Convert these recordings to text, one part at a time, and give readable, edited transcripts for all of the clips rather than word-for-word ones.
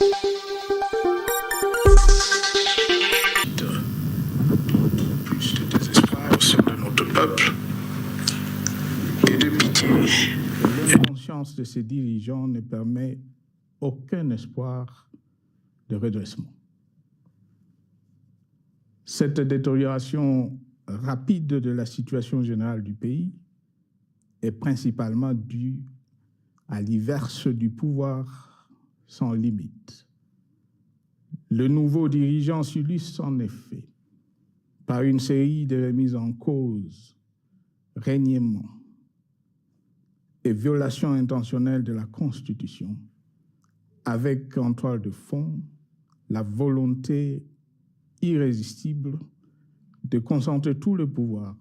De désespoir au sein de notre peuple et de pitié. L'inconscience de ces dirigeants ne permet aucun espoir de redressement. Cette détérioration rapide de la situation générale du pays est principalement due à l'inverse du pouvoir sans limite. Le nouveau dirigeant s'illustre en effet par une série de remises en cause, reniements et violations intentionnelles de la Constitution, avec en toile de fond la volonté irrésistible de concentrer tout le pouvoir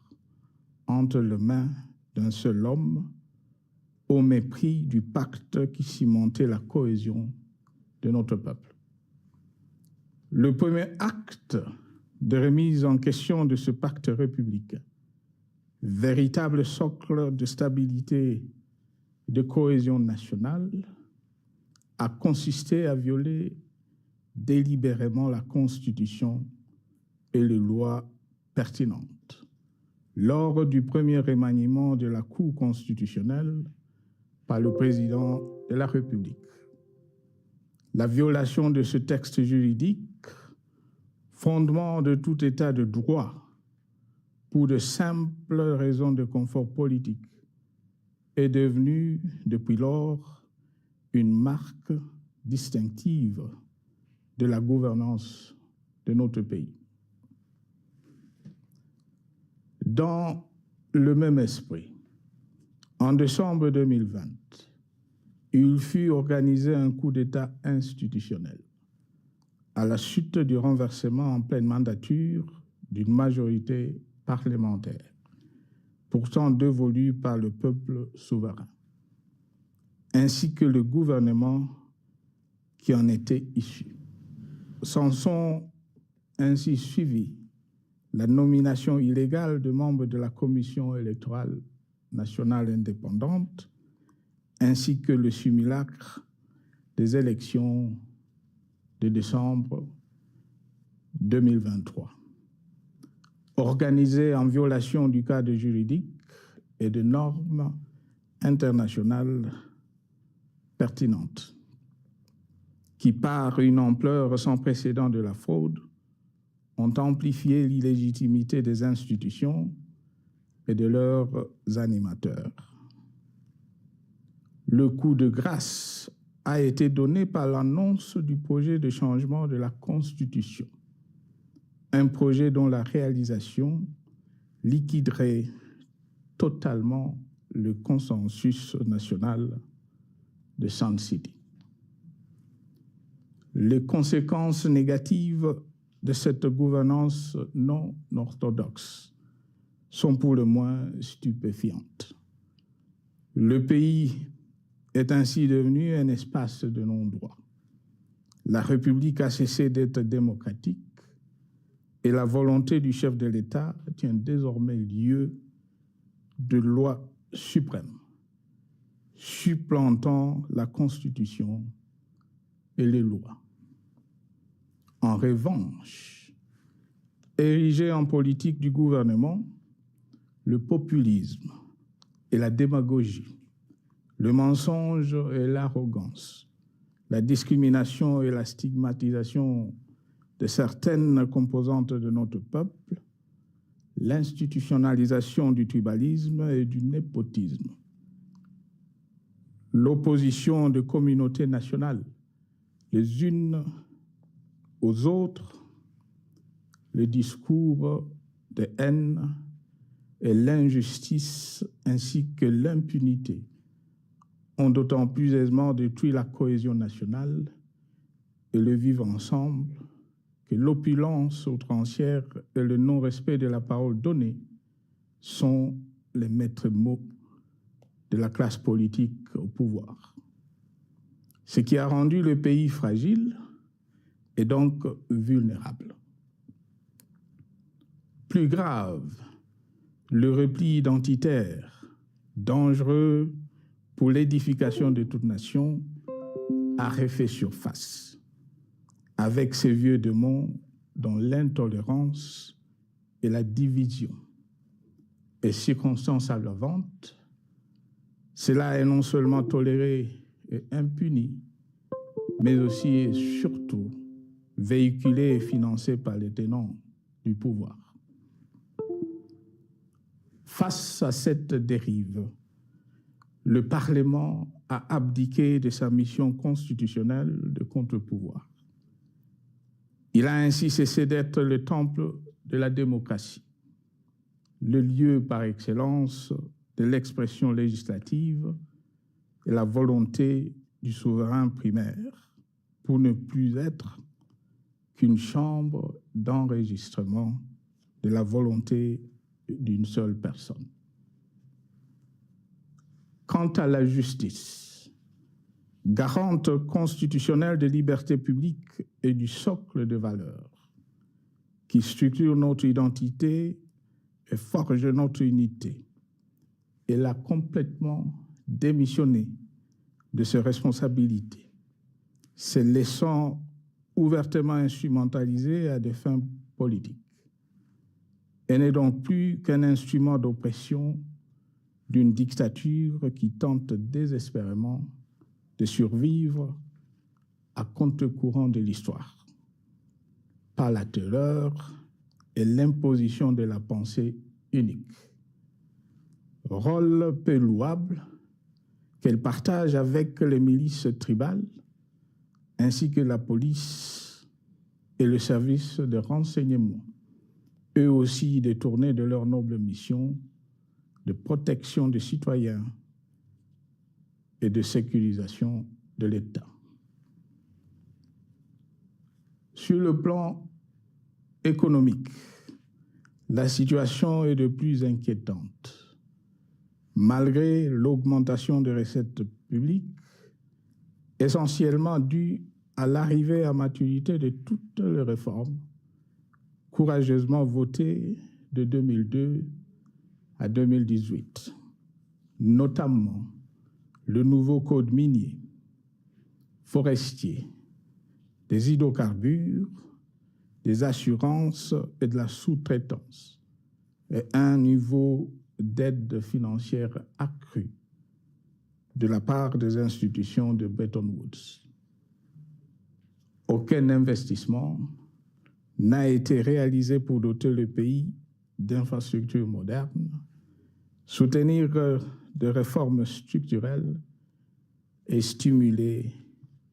entre les mains d'un seul homme au mépris du pacte qui cimentait la cohésion de notre peuple. Le premier acte de remise en question de ce pacte républicain, véritable socle de stabilité et de cohésion nationale, a consisté à violer délibérément la Constitution et les lois pertinentes. Lors du premier remaniement de la Cour constitutionnelle par le président de la République. La violation de ce texte juridique, fondement de tout état de droit, pour de simples raisons de confort politique, est devenue depuis lors une marque distinctive de la gouvernance de notre pays. Dans le même esprit, en décembre 2020, il fut organisé un coup d'État institutionnel à la suite du renversement en pleine mandature d'une majorité parlementaire, pourtant dévolue par le peuple souverain, ainsi que le gouvernement qui en était issu. S'en sont ainsi suivis la nomination illégale de membres de la Commission électorale nationale indépendante, ainsi que le simulacre des élections de décembre 2023, organisées en violation du cadre juridique et de normes internationales pertinentes, qui, par une ampleur sans précédent de la fraude, ont amplifié l'illégitimité des institutions et de leurs animateurs. Le coup de grâce a été donné par l'annonce du projet de changement de la Constitution, un projet dont la réalisation liquiderait totalement le consensus national de Sun City. Les conséquences négatives de cette gouvernance non orthodoxe sont pour le moins stupéfiantes. Le pays est ainsi devenu un espace de non-droit. La République a cessé d'être démocratique et la volonté du chef de l'État tient désormais lieu de loi suprême, supplantant la Constitution et les lois. En revanche, érigé en politique du gouvernement, le populisme et la démagogie, le mensonge et l'arrogance, la discrimination et la stigmatisation de certaines composantes de notre peuple, l'institutionnalisation du tribalisme et du népotisme, l'opposition de communautés nationales, les unes aux autres, le discours de haine et l'injustice ainsi que l'impunité ont d'autant plus aisément détruit la cohésion nationale et le vivre ensemble que l'opulence outrancière et le non-respect de la parole donnée sont les maîtres mots de la classe politique au pouvoir. Ce qui a rendu le pays fragile et donc vulnérable. Plus grave, le repli identitaire, dangereux pour l'édification de toute nation, a refait surface. avec ces vieux démons dont l'intolérance et la division est circonstance aggravante. Cela est non seulement toléré et impuni, mais aussi et surtout véhiculé et financé par les tenants du pouvoir. Face à cette dérive, le Parlement a abdiqué de sa mission constitutionnelle de contre-pouvoir. Il a ainsi cessé d'être le temple de la démocratie, le lieu par excellence de l'expression législative et la volonté du souverain primaire, pour ne plus être qu'une chambre d'enregistrement de la volonté d'une seule personne. Quant à la justice, garante constitutionnelle de liberté publique et du socle de valeurs qui structure notre identité et forge notre unité, elle a complètement démissionné de ses responsabilités, se laissant ouvertement instrumentalisée à des fins politiques. Elle n'est donc plus qu'un instrument d'oppression d'une dictature qui tente désespérément de survivre à contre-courant de l'histoire, par la terreur et l'imposition de la pensée unique. Rôle peu louable qu'elle partage avec les milices tribales, ainsi que la police et le service de renseignement, eux aussi détournés de leur noble mission de protection des citoyens et de sécurisation de l'État. Sur le plan économique, la situation est de plus inquiétante. Malgré l'augmentation des recettes publiques, essentiellement due à l'arrivée à maturité de toutes les réformes courageusement votées de 2002 à 2018, notamment le nouveau code minier, forestier, des hydrocarbures, des assurances et de la sous-traitance, et un niveau d'aide financière accrue de la part des institutions de Bretton Woods. Aucun investissement n'a été réalisé pour doter le pays d'infrastructures modernes, soutenir des réformes structurelles et stimuler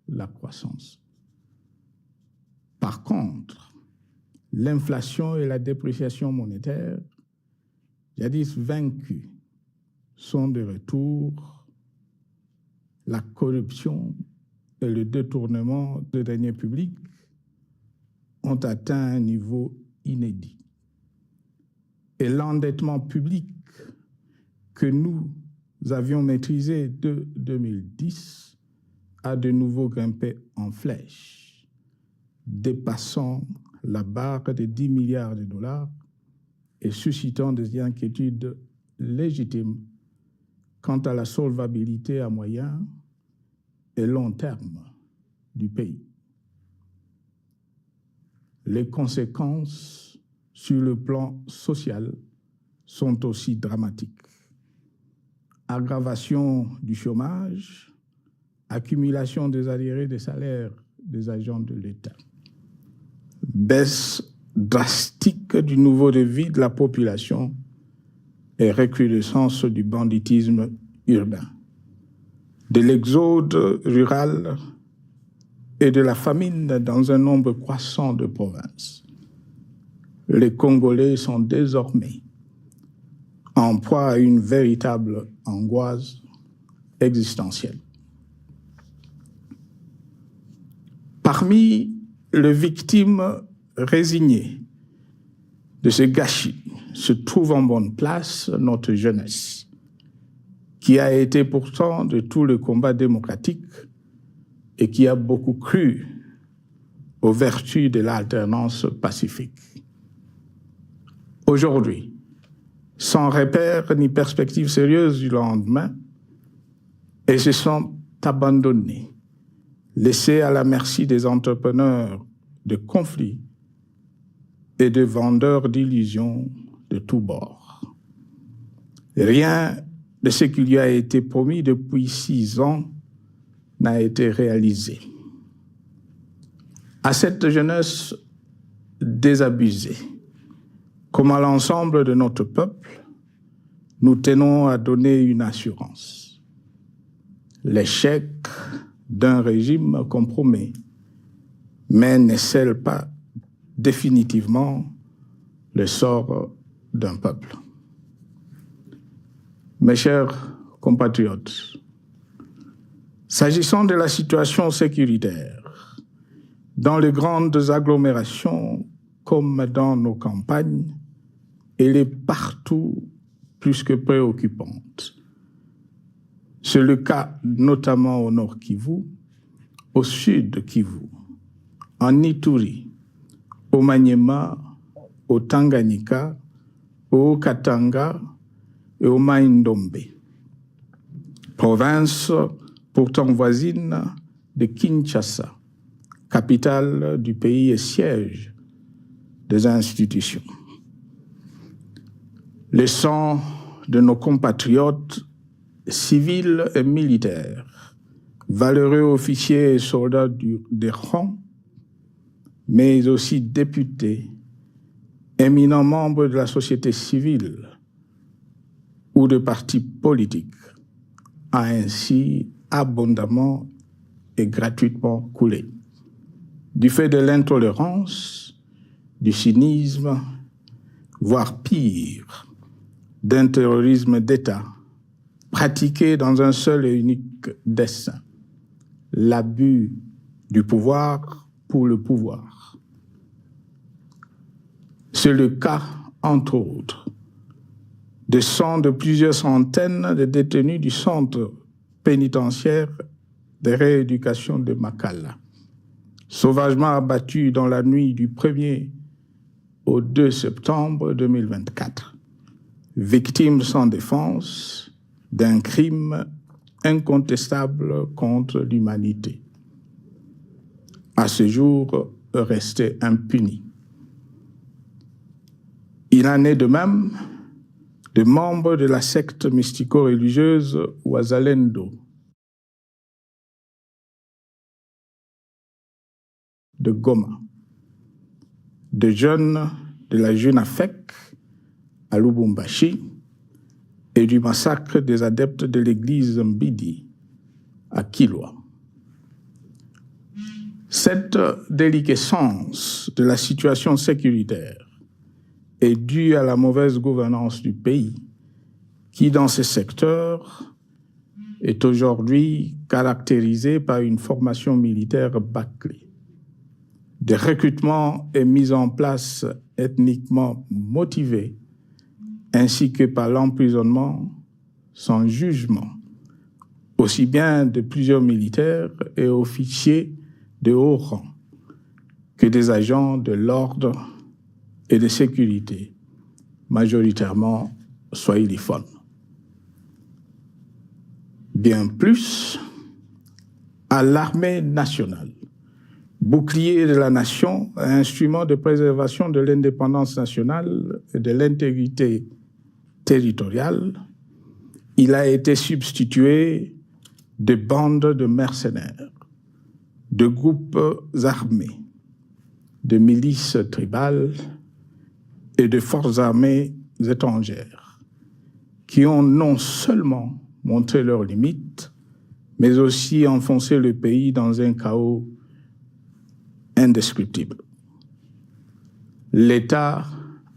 la croissance. Par contre, l'inflation et la dépréciation monétaire, jadis vaincues, sont de retour. La corruption et le détournement de deniers publics ont atteint un niveau inédit. Et l'endettement public que nous avions maîtrisé de 2010 a de nouveau grimpé en flèche, dépassant la barre de 10 milliards de dollars et suscitant des inquiétudes légitimes quant à la solvabilité à moyen et long terme du pays. Les conséquences sur le plan social sont aussi dramatiques. Aggravation du chômage, accumulation des arriérés des salaires des agents de l'État, baisse drastique du niveau de vie de la population et recrudescence du banditisme urbain, de l'exode rural et de la famine dans un nombre croissant de provinces. Les Congolais sont désormais en proie à une véritable angoisse existentielle. Parmi les victimes résignées de ce gâchis se trouve en bonne place notre jeunesse, qui a été pourtant de tout le combat démocratique et qui a beaucoup cru aux vertus de l'alternance pacifique. Aujourd'hui, sans repère ni perspective sérieuse du lendemain, ils se sont abandonnés, laissés à la merci des entrepreneurs de conflits et de vendeurs d'illusions de tous bords. Rien de ce qui lui a été promis depuis 6 ans n'a été réalisé. À cette jeunesse désabusée, comme à l'ensemble de notre peuple, nous tenons à donner une assurance. L'échec d'un régime compromet, mais ne scelle pas définitivement le sort d'un peuple. Mes chers compatriotes, s'agissant de la situation sécuritaire, dans les grandes agglomérations comme dans nos campagnes, elle est partout plus que préoccupante. C'est le cas notamment au nord Kivu, au sud Kivu, en Ituri, au Maniema, au Tanganyika, au Katanga et au Mai-Ndombe, province pourtant voisine de Kinshasa, capitale du pays et siège des institutions. Le sang de nos compatriotes civils et militaires, valeureux officiers et soldats des rangs, mais aussi députés, éminents membres de la société civile ou de partis politiques, a ainsi abondamment et gratuitement coulé. Du fait de l'intolérance, du cynisme, voire pire, d'un terrorisme d'État pratiqué dans un seul et unique dessein, l'abus du pouvoir pour le pouvoir. C'est le cas, entre autres, de sang de plusieurs centaines de détenus du centre pénitentiaire de rééducation de Makala, sauvagement abattus dans la nuit du 1er au 2 septembre 2024, victimes sans défense d'un crime incontestable contre l'humanité, à ce jour resté impuni. Il en est de même de membres de la secte mystico-religieuse Wazalendo de Goma, de jeunes de la JUNAFEC à Lubumbashi et du massacre des adeptes de l'église Mbidi à Kilwa. Cette déliquescence de la situation sécuritaire est due à la mauvaise gouvernance du pays qui, dans ces secteurs, est aujourd'hui caractérisé par une formation militaire bâclée, des recrutements et mises en place ethniquement motivés, ainsi que par l'emprisonnement sans jugement, aussi bien de plusieurs militaires et officiers de haut rang que des agents de l'ordre et de sécurité, majoritairement swahiliphones. Bien plus, à l'armée nationale, bouclier de la nation, instrument de préservation de l'indépendance nationale et de l'intégrité territoriale, il a été substitué de bandes de mercenaires, de groupes armés, de milices tribales et de forces armées étrangères qui ont non seulement montré leurs limites, mais aussi enfoncé le pays dans un chaos indescriptible. L'État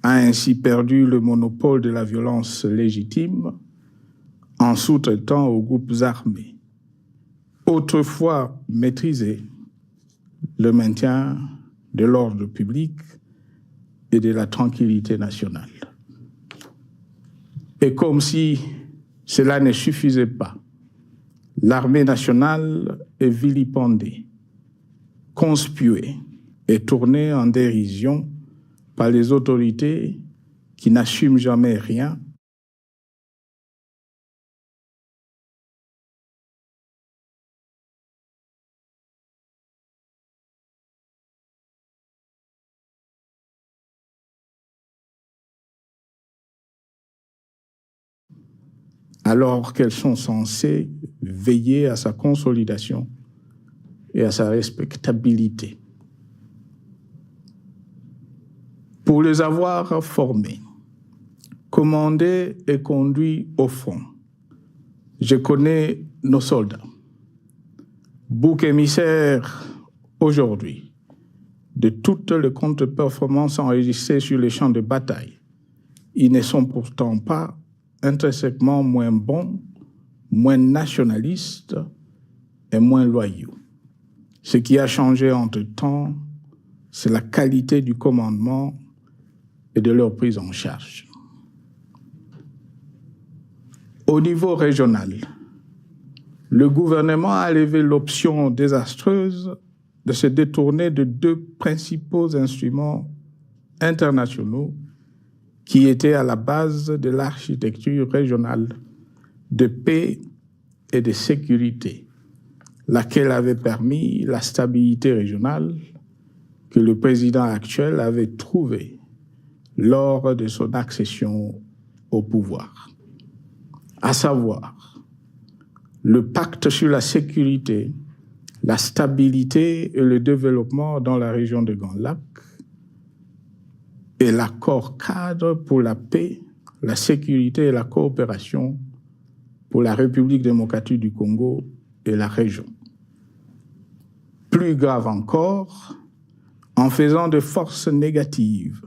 a ainsi perdu le monopole de la violence légitime en sous-traitant aux groupes armés, autrefois maîtrisés, le maintien de l'ordre public et de la tranquillité nationale. Et comme si cela ne suffisait pas, l'armée nationale est vilipendée, conspuée et tournée en dérision par les autorités qui n'assument jamais rien alors qu'elles sont censées veiller à sa consolidation et à sa respectabilité. Pour les avoir formés, commandés et conduits au front, je connais nos soldats, bouc émissaires aujourd'hui de toutes les contre-performances enregistrées sur les champs de bataille. Ils ne sont pourtant pas intrinsèquement moins bons, moins nationalistes et moins loyaux. Ce qui a changé entre-temps, c'est la qualité du commandement et de leur prise en charge. Au niveau régional, le gouvernement a levé l'option désastreuse de se détourner de deux principaux instruments internationaux qui étaient à la base de l'architecture régionale de paix et de sécurité, laquelle avait permis la stabilité régionale que le président actuel avait trouvée lors de son accession au pouvoir, à savoir le pacte sur la sécurité, la stabilité et le développement dans la région de Grand Lac et l'accord cadre pour la paix, la sécurité et la coopération pour la République démocratique du Congo et la région. Plus grave encore, en faisant de forces négatives,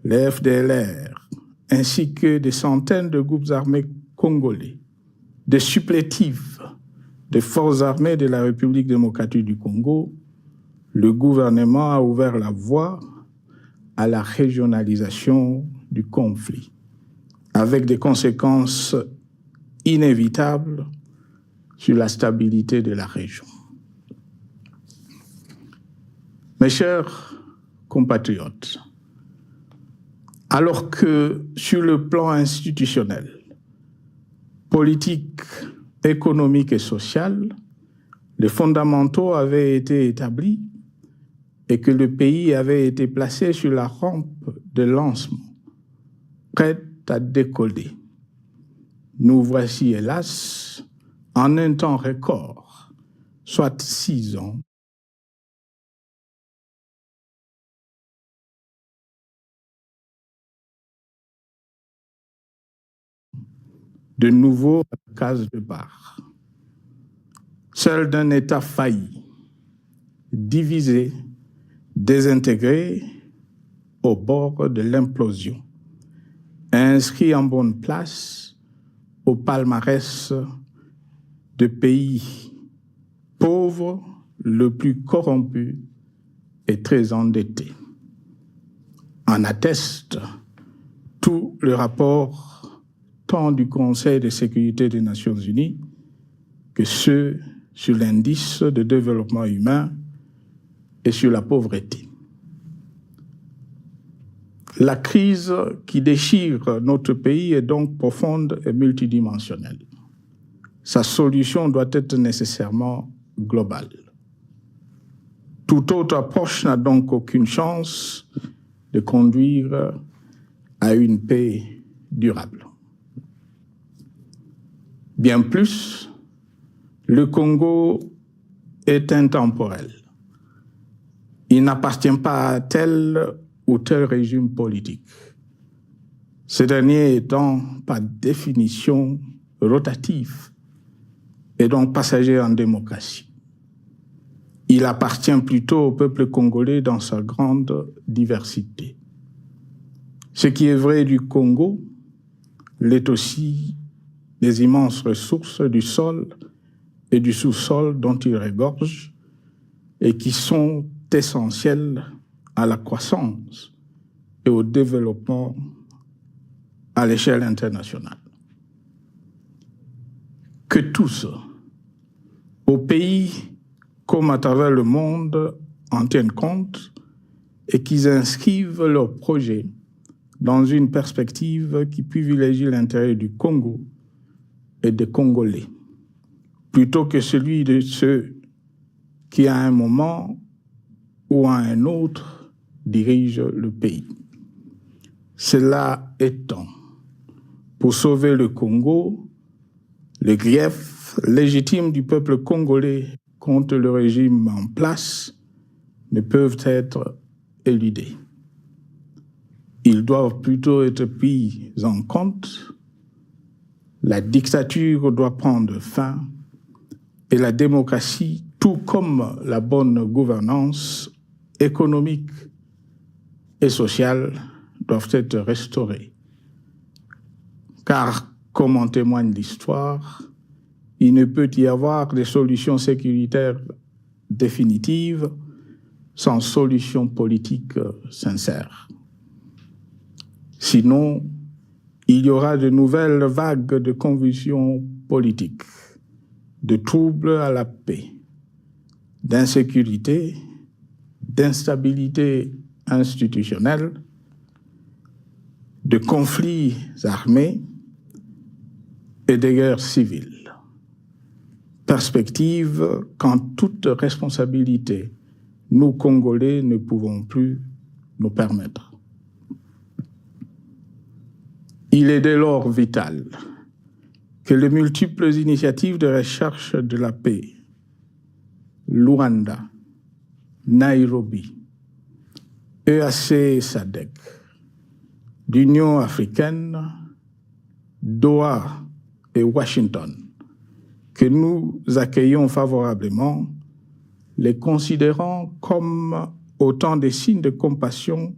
les FDLR, ainsi que des centaines de groupes armés congolais, des supplétifs des forces armées de la République démocratique du Congo, le gouvernement a ouvert la voie à la régionalisation du conflit, avec des conséquences inévitables sur la stabilité de la région. Mes chers compatriotes, alors que sur le plan institutionnel, politique, économique et social, les fondamentaux avaient été établis et que le pays avait été placé sur la rampe de lancement, prêt à décoller. Nous voici, hélas, en un temps record, soit 6 ans, de nouveau à la case départ, celle d'un État failli, divisé, désintégré, au bord de l'implosion, inscrit en bonne place au palmarès de pays pauvres, le plus corrompu et très endetté. En atteste tout le rapport tant du Conseil de sécurité des Nations Unies que ceux sur l'indice de développement humain et sur la pauvreté. La crise qui déchire notre pays est donc profonde et multidimensionnelle. Sa solution doit être nécessairement globale. Toute autre approche n'a donc aucune chance de conduire à une paix durable. Bien plus, le Congo est intemporel. Il n'appartient pas à tel ou tel régime politique, ce dernier étant par définition rotatif et donc passager en démocratie. Il appartient plutôt au peuple congolais dans sa grande diversité. Ce qui est vrai du Congo l'est aussi des immenses ressources du sol et du sous-sol dont il regorge et qui sont essentielles à la croissance et au développement à l'échelle internationale. Que tous, au pays comme à travers le monde, en tiennent compte et qu'ils inscrivent leurs projets dans une perspective qui privilégie l'intérêt du Congo et des Congolais, plutôt que celui de ceux qui, à un moment ou à un autre, dirigent le pays. Cela étant, pour sauver le Congo, Le grief légitime du peuple congolais contre le régime en place ne peuvent être éludés. Ils doivent plutôt être pris en compte. La dictature doit prendre fin et la démocratie, tout comme la bonne gouvernance économique et sociale, doivent être restaurées. Car, comme en témoigne l'histoire, il ne peut y avoir de solutions sécuritaires définitives sans solution politique sincère. Sinon, il y aura de nouvelles vagues de convulsions politiques, de troubles à la paix, d'insécurité, d'instabilité institutionnelle, de conflits armés et de guerres civiles. Perspective qu'en toute responsabilité, nous, Congolais, ne pouvons plus nous permettre. Il est dès lors vital que les multiples initiatives de recherche de la paix, Luanda, Nairobi, EAC SADC, l'Union africaine, Doha et Washington, que nous accueillons favorablement, les considérant comme autant de signes de compassion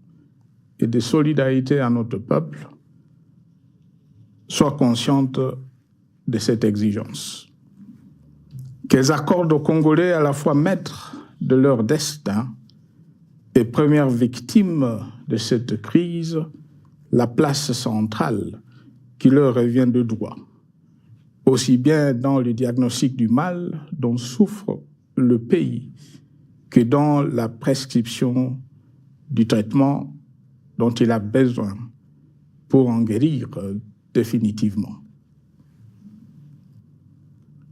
et de solidarité à notre peuple, soient conscientes de cette exigence. Qu'elles accordent aux Congolais à la fois maîtres de leur destin et premières victimes de cette crise la place centrale qui leur revient de droit, aussi bien dans le diagnostic du mal dont souffre le pays que dans la prescription du traitement dont il a besoin pour en guérir définitivement.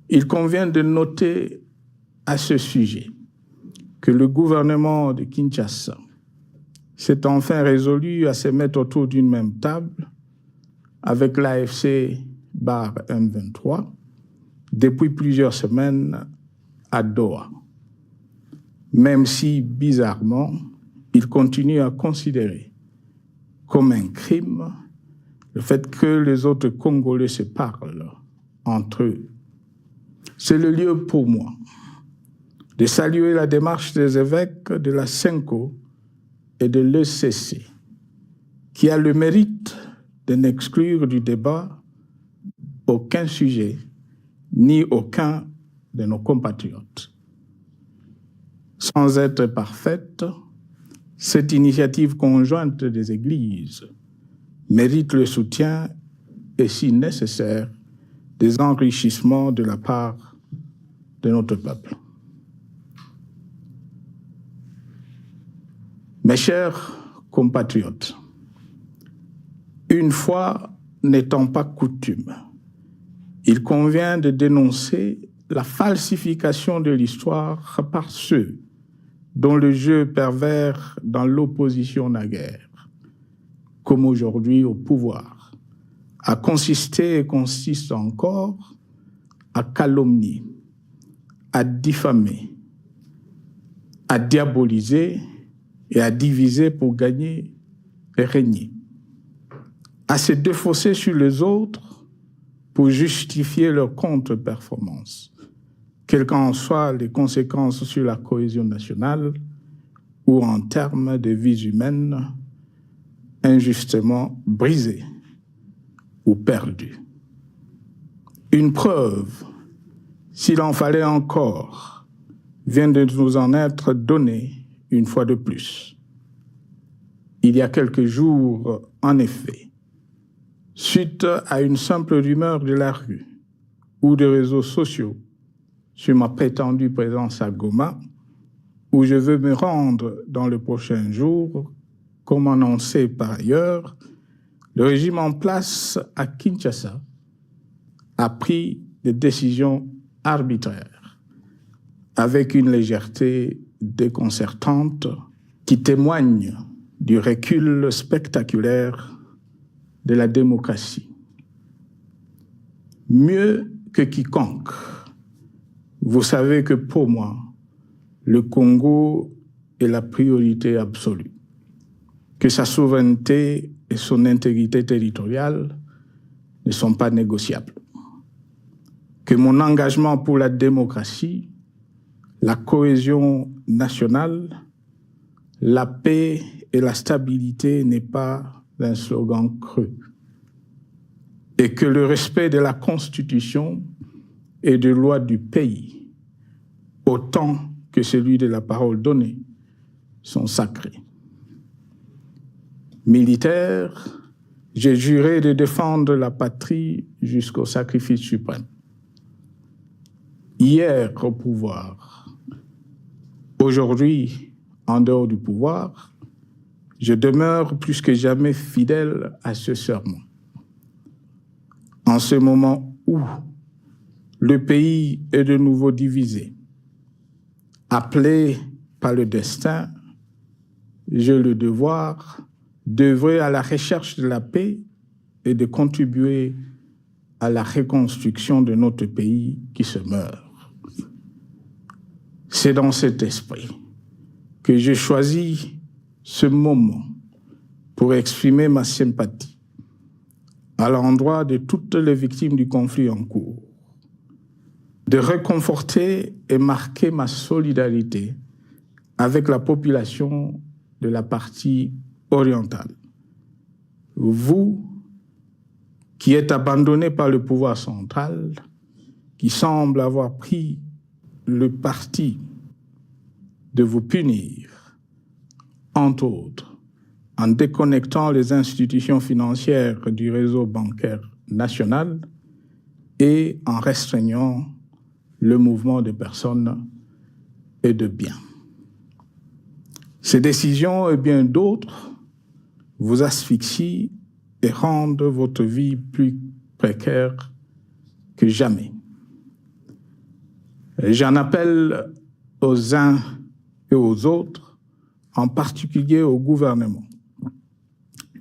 Il convient de noter à ce sujet que le gouvernement de Kinshasa s'est enfin résolu à se mettre autour d'une même table avec l'AFC/M23 depuis plusieurs semaines à Doha, même si, bizarrement, il continue à considérer comme un crime le fait que les autres Congolais se parlent entre eux. C'est le lieu pour moi de saluer la démarche des évêques de la CENCO et de l'ECC, qui a le mérite de n'exclure du débat aucun sujet, ni aucun de nos compatriotes. Sans être parfaite, cette initiative conjointe des Églises mérite le soutien et, si nécessaire, des enrichissements de la part de notre peuple. Mes chers compatriotes, une fois n'étant pas coutume, il convient de dénoncer la falsification de l'histoire par ceux dont le jeu pervers dans l'opposition naguère, comme aujourd'hui au pouvoir, a consisté et consiste encore à calomnier, à diffamer, à diaboliser et à diviser pour gagner et régner, à se défausser sur les autres pour justifier leur contre-performance, quelles qu'en soient les conséquences sur la cohésion nationale ou en termes de vies humaines injustement brisées ou perdues. Une preuve, s'il en fallait encore, vient de nous en être donnée une fois de plus. Il y a quelques jours, en effet, suite à une simple rumeur de la rue ou des réseaux sociaux sur ma prétendue présence à Goma, où je veux me rendre dans les prochains jours, comme annoncé par ailleurs, le régime en place à Kinshasa a pris des décisions arbitraires, avec une légèreté déconcertante qui témoigne du recul spectaculaire de la démocratie. Mieux que quiconque, vous savez que pour moi, le Congo est la priorité absolue, que sa souveraineté et son intégrité territoriale ne sont pas négociables, que mon engagement pour la démocratie, la cohésion nationale, la paix et la stabilité n'est pas un slogan creux, et que le respect de la Constitution et des lois du pays, autant que celui de la parole donnée, sont sacrés. Militaire, j'ai juré de défendre la patrie jusqu'au sacrifice suprême. Hier au pouvoir, aujourd'hui en dehors du pouvoir, je demeure plus que jamais fidèle à ce serment. En ce moment où le pays est de nouveau divisé, appelé par le destin, j'ai le devoir d'œuvrer à la recherche de la paix et de contribuer à la reconstruction de notre pays qui se meurt. C'est dans cet esprit que j'ai choisi ce moment pour exprimer ma sympathie à l'endroit de toutes les victimes du conflit en cours, de réconforter et marquer ma solidarité avec la population de la partie orientale. Vous, qui êtes abandonnés par le pouvoir central, qui semble avoir pris le parti de vous punir, entre autres, en déconnectant les institutions financières du réseau bancaire national et en restreignant le mouvement de personnes et de biens. Ces décisions et bien d'autres vous asphyxient et rendent votre vie plus précaire que jamais. J'en appelle aux uns et aux autres, en particulier au gouvernement,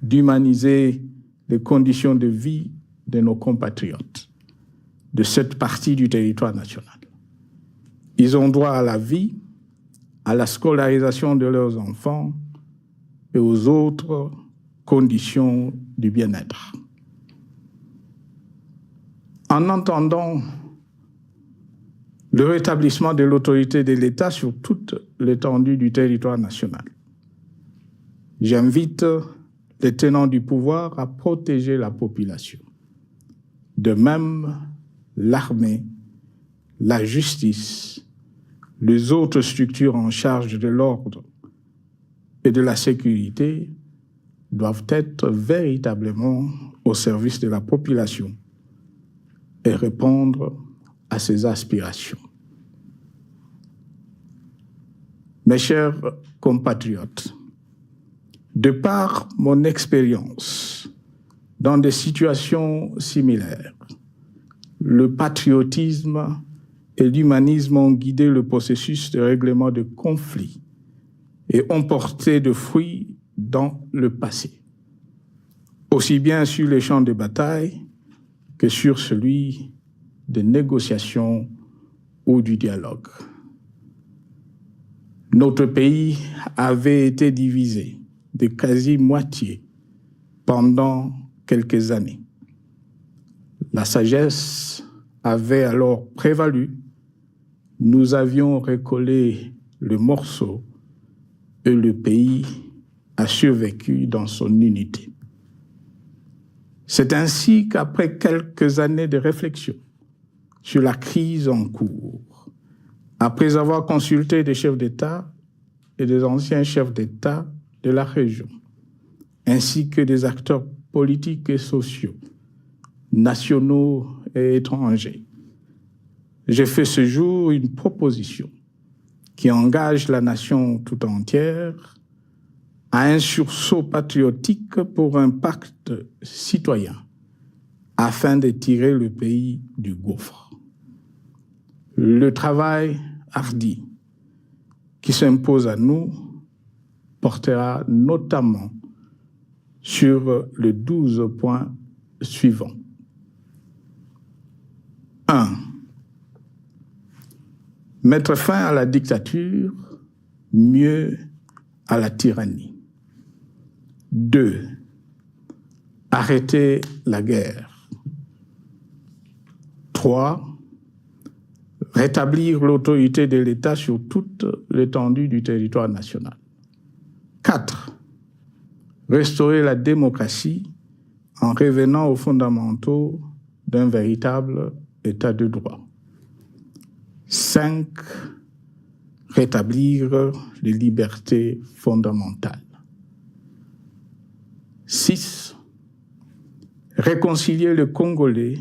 d'humaniser les conditions de vie de nos compatriotes de cette partie du territoire national. Ils ont droit à la vie, à la scolarisation de leurs enfants et aux autres conditions du bien-être. En entendant le rétablissement de l'autorité de l'État sur toute l'étendue du territoire national, j'invite les tenants du pouvoir à protéger la population. De même, l'armée, la justice, les autres structures en charge de l'ordre et de la sécurité doivent être véritablement au service de la population et répondre à ses aspirations. Mes chers compatriotes, de par mon expérience dans des situations similaires, le patriotisme et l'humanisme ont guidé le processus de règlement de conflits et ont porté de fruits dans le passé, aussi bien sur les champs de bataille que sur celui des négociations ou du dialogue. Notre pays avait été divisé de quasi-moitié pendant quelques années. La sagesse avait alors prévalu. Nous avions recollé le morceau et le pays a survécu dans son unité. C'est ainsi qu'après quelques années de réflexion sur la crise en cours, après avoir consulté des chefs d'État et des anciens chefs d'État de la région, ainsi que des acteurs politiques et sociaux, nationaux et étrangers, j'ai fait ce jour une proposition qui engage la nation tout entière à un sursaut patriotique pour un pacte citoyen afin de tirer le pays du gouffre. Le travail hardi qui s'impose à nous portera notamment sur les 12 points suivants. 1. Mettre fin à la dictature, mieux à la tyrannie. 2. Arrêter la guerre. 3. Rétablir l'autorité de l'État sur toute l'étendue du territoire national. 4. Restaurer la démocratie en revenant aux fondamentaux d'un véritable État de droit. 5. Rétablir les libertés fondamentales. 6. Réconcilier le Congolais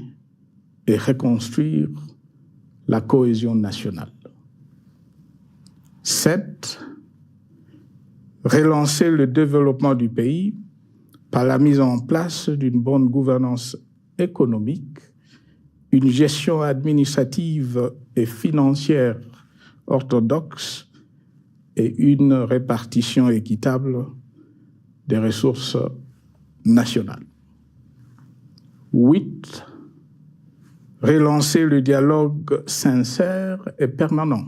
et reconstruire la cohésion nationale. 7. Relancer le développement du pays par la mise en place d'une bonne gouvernance économique, une gestion administrative et financière orthodoxe et une répartition équitable des ressources nationales. 8. Relancer le dialogue sincère et permanent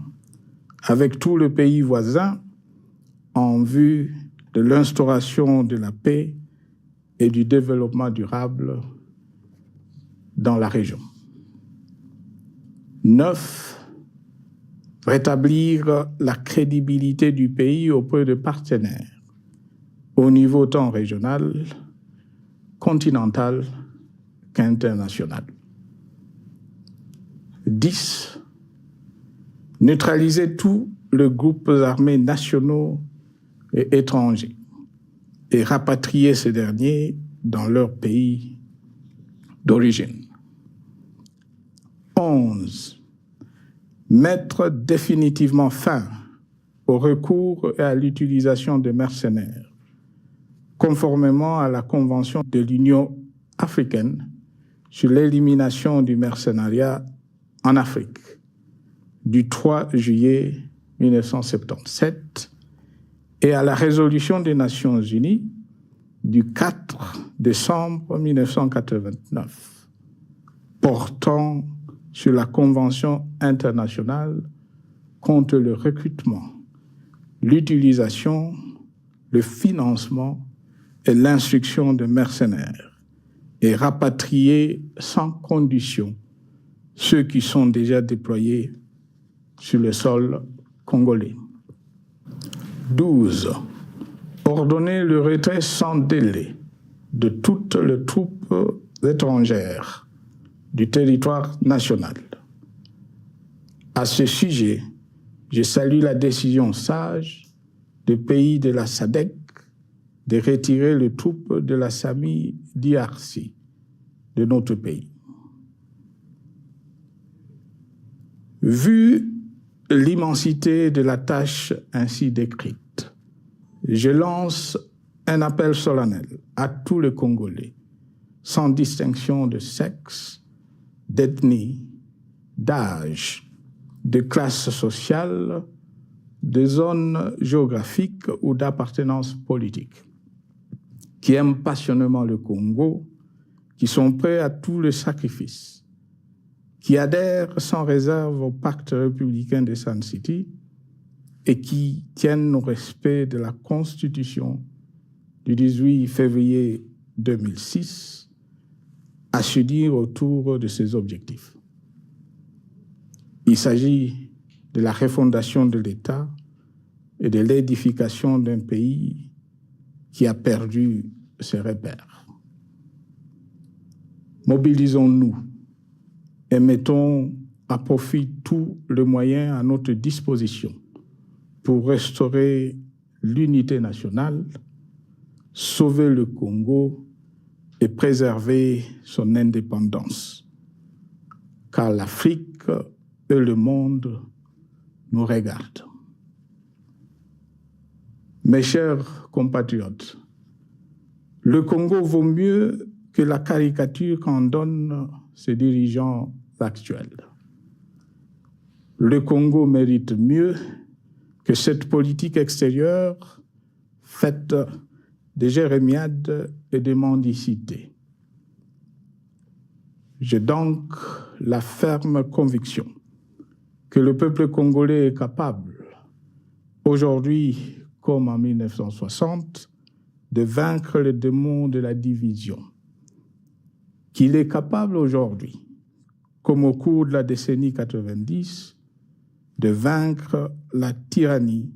avec tous les pays voisins en vue de l'instauration de la paix et du développement durable dans la région. 9. Rétablir la crédibilité du pays auprès de partenaires au niveau tant régional, continental qu'international. 10. Neutraliser tous les groupes armés nationaux et étrangers et rapatrier ces derniers dans leur pays d'origine. 11. Mettre définitivement fin au recours et à l'utilisation des mercenaires, conformément à la Convention de l'Union africaine sur l'élimination du mercenariat en Afrique du 3 juillet 1977 et à la résolution des Nations Unies du 4 décembre 1989 portant sur la Convention internationale contre le recrutement, l'utilisation, le financement et l'instruction de mercenaires et rapatrier sans condition ceux qui sont déjà déployés sur le sol congolais. 12. Ordonner le retrait sans délai de toutes les troupes étrangères du territoire national. À ce sujet, je salue la décision sage des pays de la SADC de retirer les troupes de la SAMI DRC de notre pays. Vu l'immensité de la tâche ainsi décrite, je lance un appel solennel à tous les Congolais, sans distinction de sexe, d'ethnie, d'âge, de classe sociale, de zone géographique ou d'appartenance politique, qui aiment passionnément le Congo, qui sont prêts à tous les sacrifices, qui adhèrent sans réserve au pacte républicain de Sun City et qui tiennent au respect de la Constitution du 18 février 2006, à se dire autour de ces objectifs. Il s'agit de la refondation de l'État et de l'édification d'un pays qui a perdu ses repères. Mobilisons-nous et mettons à profit tous les moyens à notre disposition pour restaurer l'unité nationale, sauver le Congo et préserver son indépendance. Car l'Afrique et le monde nous regardent. Mes chers compatriotes, le Congo vaut mieux que la caricature qu'en donnent ses dirigeants actuels. Le Congo mérite mieux que cette politique extérieure faite de jérémiades et de mendicité. J'ai donc la ferme conviction que le peuple congolais est capable, aujourd'hui comme en 1960, de vaincre le démon de la division, qu'il est capable aujourd'hui, comme au cours de la décennie 90, de vaincre la tyrannie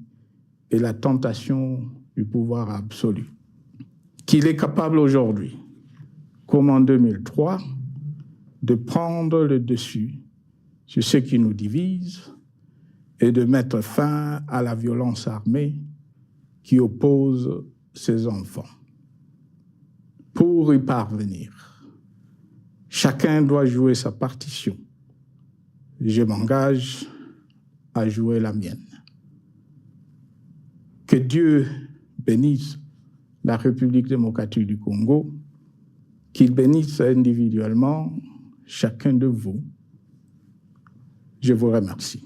et la tentation du pouvoir absolu, qu'il est capable aujourd'hui, comme en 2003, de prendre le dessus sur ce qui nous divise et de mettre fin à la violence armée qui oppose ses enfants. Pour y parvenir, chacun doit jouer sa partition. Je m'engage à jouer la mienne. Que Dieu bénisse la République démocratique du Congo, qu'il bénisse individuellement chacun de vous. Je vous remercie.